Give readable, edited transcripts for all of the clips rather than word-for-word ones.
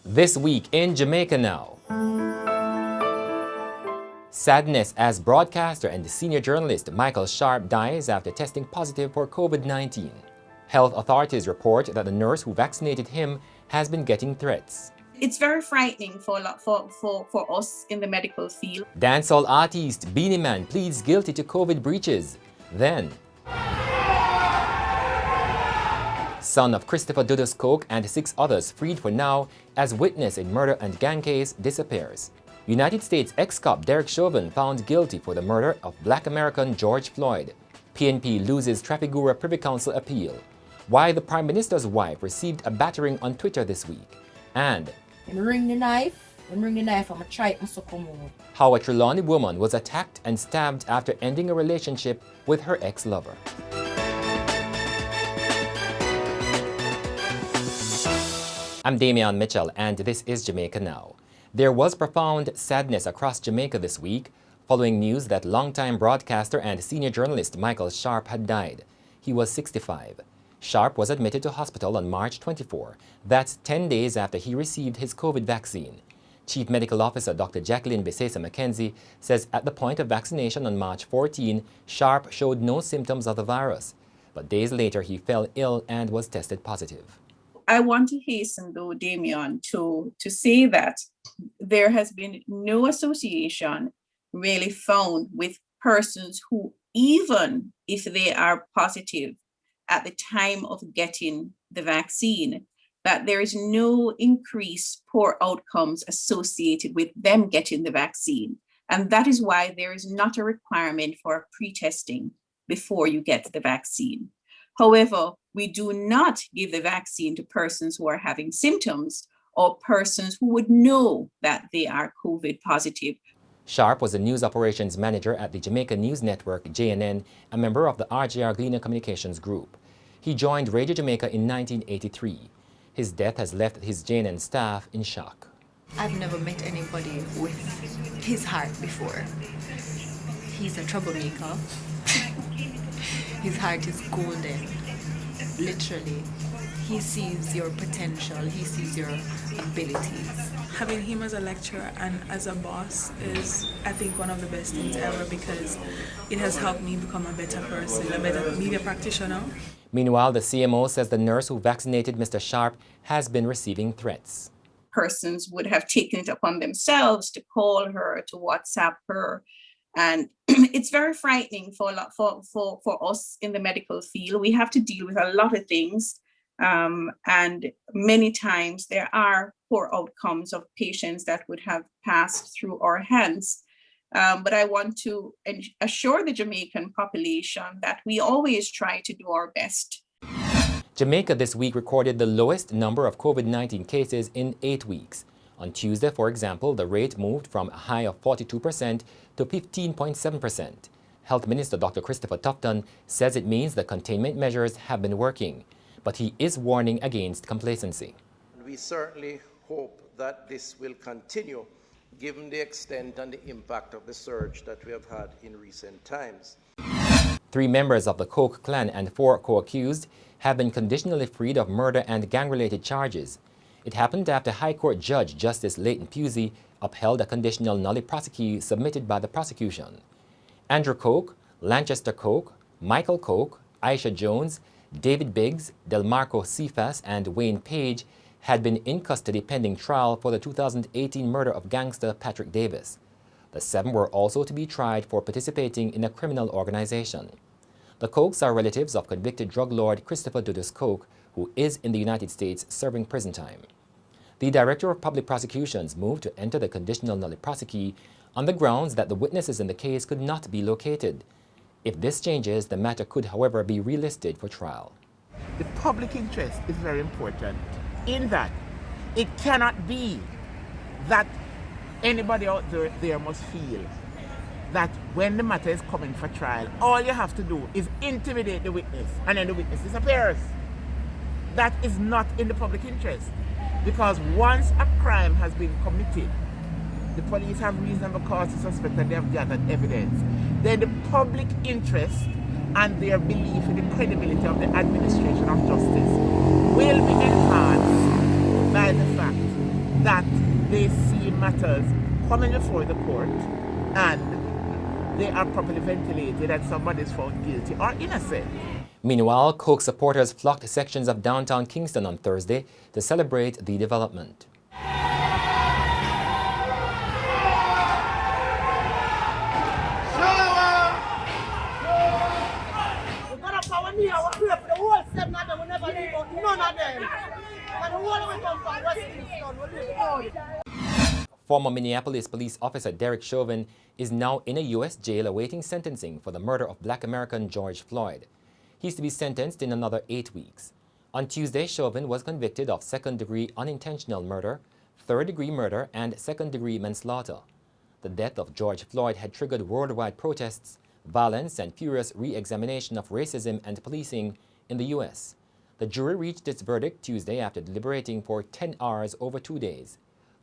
This week in Jamaica Now. Sadness as broadcaster and senior journalist Michael Sharpe dies after testing positive for COVID-19. Health authorities report that the nurse who vaccinated him has been getting threats. It's very frightening for us in the medical field. Dancehall artist Beenie Man pleads guilty to COVID breaches. Then, son of Christopher Dudus Coke and 6 others freed for now as witness in murder and gang case disappears. United States ex-cop Derek Chauvin found guilty for the murder of Black American George Floyd. PNP loses Trafigura Privy Council appeal. Why the Prime Minister's wife received a battering on Twitter this week. And Ring the knife, I'm gonna try it and so come on. how a Trelawney woman was attacked and stabbed after ending a relationship with her ex-lover. I'm Damian Mitchell, and this is Jamaica Now. There was profound sadness across Jamaica this week following news that longtime broadcaster and senior journalist Michael Sharpe had died. He was 65. Sharpe was admitted to hospital on March 24. That's 10 days after he received his COVID vaccine. Chief Medical Officer Dr. Jacqueline Besesa McKenzie says at the point of vaccination on March 14, Sharpe showed no symptoms of the virus. But days later, he fell ill and was tested positive. I want to hasten, though, Damian, to say that there has been no association really found with persons who, even if they are positive at the time of getting the vaccine, that there is no increased poor outcomes associated with them getting the vaccine. And that is why there is not a requirement for pre-testing before you get the vaccine. However, we do not give the vaccine to persons who are having symptoms or persons who would know that they are COVID positive. Sharpe was a news operations manager at the Jamaica News Network, JNN, a member of the Jamaica Gleaner Communications Group. He joined Radio Jamaica in 1983. His death has left his JNN staff in shock. I've never met anybody with his heart before. He's a troublemaker. His heart is golden, literally. He sees your potential, he sees your abilities. Having him as a lecturer and as a boss is, I think, one of the best things ever because it has helped me become a better person, a better media practitioner. Meanwhile, the CMO says the nurse who vaccinated Mr. Sharpe has been receiving threats. Persons would have taken it upon themselves to call her, to WhatsApp her. And it's very frightening for us in the medical field. We have to deal with a lot of things. And many times there are poor outcomes of patients that would have passed through our hands. But I want to assure the Jamaican population that we always try to do our best. Jamaica this week recorded the lowest number of COVID-19 cases in 8 weeks. On Tuesday, for example, the rate moved from a high of 42% to 15.7%. Health Minister Dr. Christopher Tufton says it means the containment measures have been working, but he is warning against complacency. We certainly hope that this will continue, given the extent and the impact of the surge that we have had in recent times. 3 members of the Coke clan and 4 co-accused have been conditionally freed of murder and gang-related charges. It happened after High Court Judge Justice Leighton Pusey upheld a conditional nolle prosequi submitted by the prosecution. Andrew Coke, Lanchester Coke, Michael Coke, Aisha Jones, David Biggs, Delmarco Cephas, and Wayne Page had been in custody pending trial for the 2018 murder of gangster Patrick Davis. The 7 were also to be tried for participating in a criminal organization. The Cokes are relatives of convicted drug lord Christopher Dudus Coke, who is in the United States serving prison time. The Director of Public Prosecutions moved to enter the conditional nolle prosequi on the grounds that the witnesses in the case could not be located. If this changes, the matter could, however, be relisted for trial. The public interest is very important in that it cannot be that anybody out there must feel that when the matter is coming for trial, all you have to do is intimidate the witness and then the witness disappears. That is not in the public interest, because once a crime has been committed, the police have reasonable cause to suspect that they have gathered evidence, then the public interest and their belief in the credibility of the administration of justice will be enhanced by the fact that they see matters coming before the court and they are properly ventilated and somebody is found guilty or innocent. Meanwhile, Coke supporters flocked sections of downtown Kingston on Thursday to celebrate the development. Former Minneapolis police officer Derek Chauvin is now in a U.S. jail awaiting sentencing for the murder of Black American George Floyd. He's to be sentenced in another 8 weeks. On Tuesday, Chauvin was convicted of second-degree unintentional murder, third-degree murder, and second-degree manslaughter. The death of George Floyd had triggered worldwide protests, violence, and furious re-examination of racism and policing in the U.S. The jury reached its verdict Tuesday after deliberating for 10 hours over 2 days.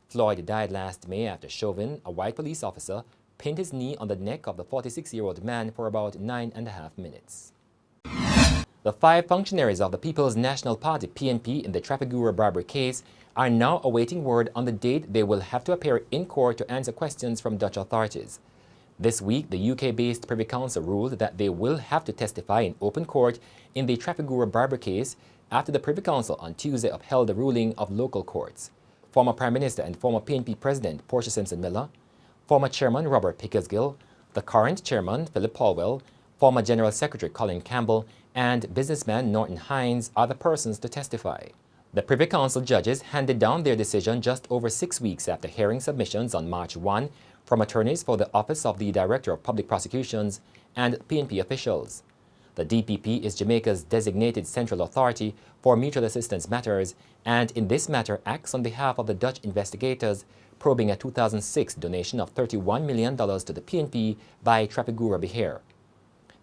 Floyd died last May after Chauvin, a white police officer, pinned his knee on the neck of the 46-year-old man for about 9.5 minutes. The 5 functionaries of the People's National Party, PNP, in the Trafigura bribery case are now awaiting word on the date they will have to appear in court to answer questions from Dutch authorities. This week, the UK-based Privy Council ruled that they will have to testify in open court in the Trafigura bribery case after the Privy Council on Tuesday upheld the ruling of local courts. Former Prime Minister and former PNP President Portia Simpson Miller, former Chairman Robert Pickersgill, the current Chairman Philip Paulwell, former General Secretary Colin Campbell, and businessman Norton Hines are the persons to testify. The Privy Council judges handed down their decision just over 6 weeks after hearing submissions on March 1 from attorneys for the Office of the Director of Public Prosecutions and PNP officials. The DPP is Jamaica's designated central authority for mutual assistance matters and in this matter acts on behalf of the Dutch investigators probing a 2006 donation of $31 million to the PNP by Trafigura Beheer.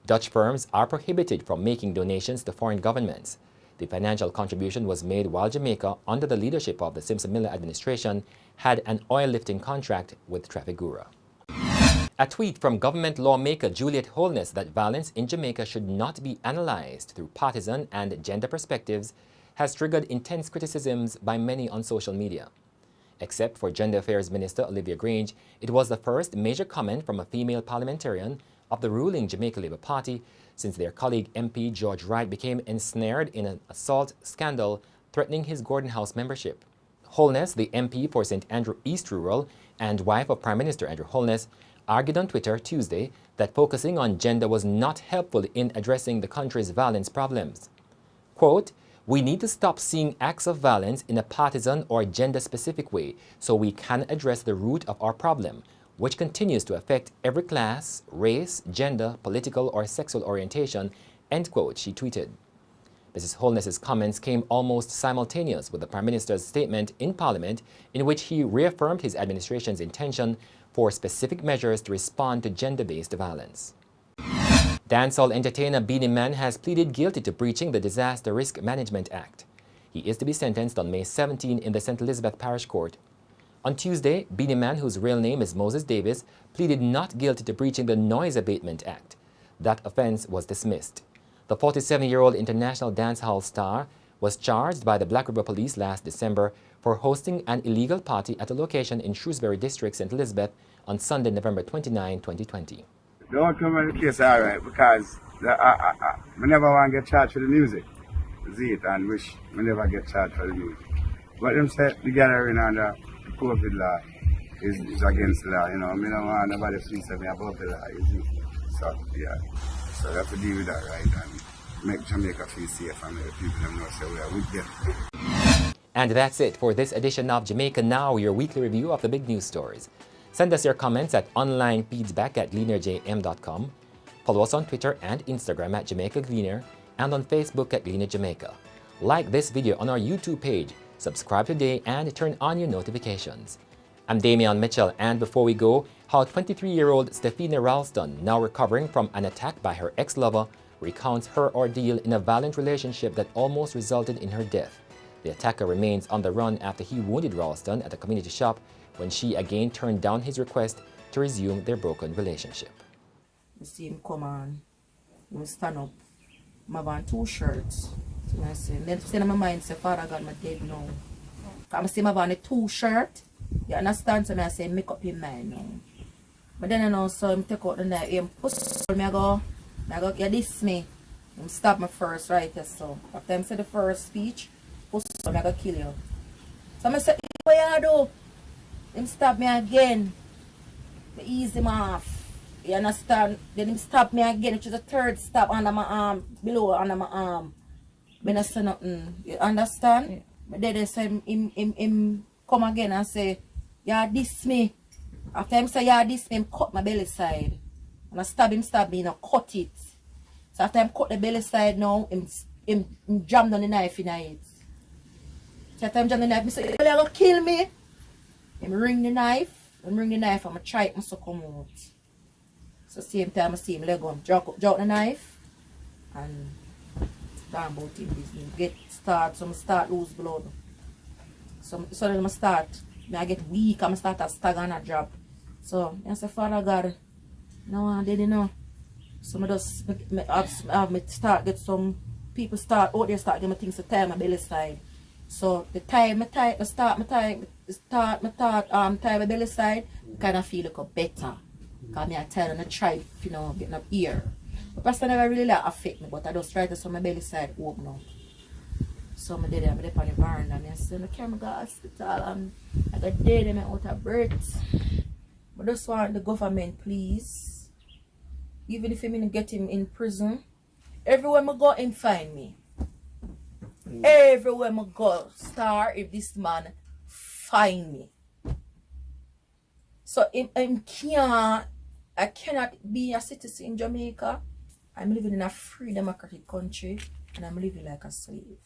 Dutch firms are prohibited from making donations to foreign governments. The financial contribution was made while Jamaica, under the leadership of the Simpson-Miller administration, had an oil lifting contract with Trafigura. A tweet from government lawmaker Juliet Holness that violence in Jamaica should not be analyzed through partisan and gender perspectives has triggered intense criticisms by many on social media. Except for Gender Affairs Minister Olivia Grange, it was the first major comment from a female parliamentarian of the ruling Jamaica Labour Party since their colleague MP George Wright became ensnared in an assault scandal threatening his Gordon House membership. Holness, the MP for St. Andrew East Rural and wife of Prime Minister Andrew Holness, argued on Twitter Tuesday that focusing on gender was not helpful in addressing the country's violence problems. Quote, "We need to stop seeing acts of violence in a partisan or gender-specific way so we can address the root of our problem, which continues to affect every class, race, gender, political, or sexual orientation," end quote, she tweeted. Mrs. Holness's comments came almost simultaneous with the Prime Minister's statement in Parliament in which he reaffirmed his administration's intention for specific measures to respond to gender-based violence. Dancehall entertainer Beenie Man has pleaded guilty to breaching the Disaster Risk Management Act. He is to be sentenced on May 17 in the St. Elizabeth Parish Court. On Tuesday, Beenie Man, whose real name is Moses Davis, pleaded not guilty to breaching the Noise Abatement Act. That offense was dismissed. The 47-year-old international dancehall star was charged by the Black River Police last December for hosting an illegal party at a location in Shrewsbury District, St. Elizabeth, on Sunday, November 29, 2020. The outcome of the case all right because I never want to get charged for the music. See it and wish I never get charged for the music. But them say the gathering under the COVID law is against the law, you know. I don't want nobody to say me above the law, you see. So, yeah. So I have to deal with that, right? And make Jamaica feel safe and let people know say we are with them. And that's it for this edition of Jamaica Now, your weekly review of the big news stories. Send us your comments at onlinefeedback@gleanerjm.com. Follow us on Twitter and Instagram at Jamaica Gleaner and on Facebook at Gleaner Jamaica. Like this video on our YouTube page, subscribe today and turn on your notifications. I'm Damian Mitchell, and before we go, how 23-year-old Stephina Ralston, now recovering from an attack by her ex-lover, recounts her ordeal in a violent relationship that almost resulted in her death. The attacker remains on the run after he wounded Ralston at a community shop when she again turned down his request to resume their broken relationship. I see him come on, he will stand up, I have on 2 shirts. So I say, then in my mind, say, Father God, I'm dead now. I see him have on a 2 shirt. You understand? So I say, make up your mind now. But then I know, so I take out the knife, him push me, I go, you diss me. Him stop me first, right? Yes, so after him say the first speech, push me, I go kill you. So I say, what you do? Him stop me again. I ease him off. You understand? Then him stop me again, which is the 3rd stop under my arm, below under my arm. When I say nothing. You understand? Yeah. But then they say him come again and say, you diss me. After him say, you diss me, him cut my belly side. And I stab me, you know, cut it. So after him cut the belly side now, him jammed on the knife in it. So after him jammed the knife, I say, you're going to kill me. Him ring the knife, I'm going to try it to come out. So same time I see him leg on, drop the knife, and start about him business. Start lose blood. So then I start, I get weak, I start to stagger and a drop. So I say, Father God, no, I didn't know. So I just have me start get some people start out there start getting things to tie my belly side. So the time I tie my belly side, kind of feel like better. Because I tell them I try, you know, getting up here. But person never really like affect me, but I just try to so my belly side open up. So I did it, I'm on the veranda, and I said, I can't go to the hospital, and I got dead and I'm out of breath. But just want the government, please, even if I mean get him in prison, everywhere I go, him find me. Everywhere I go, star, if this man find me. So I cannot be a citizen in Jamaica. I'm living in a free democratic country, and I'm living like a slave.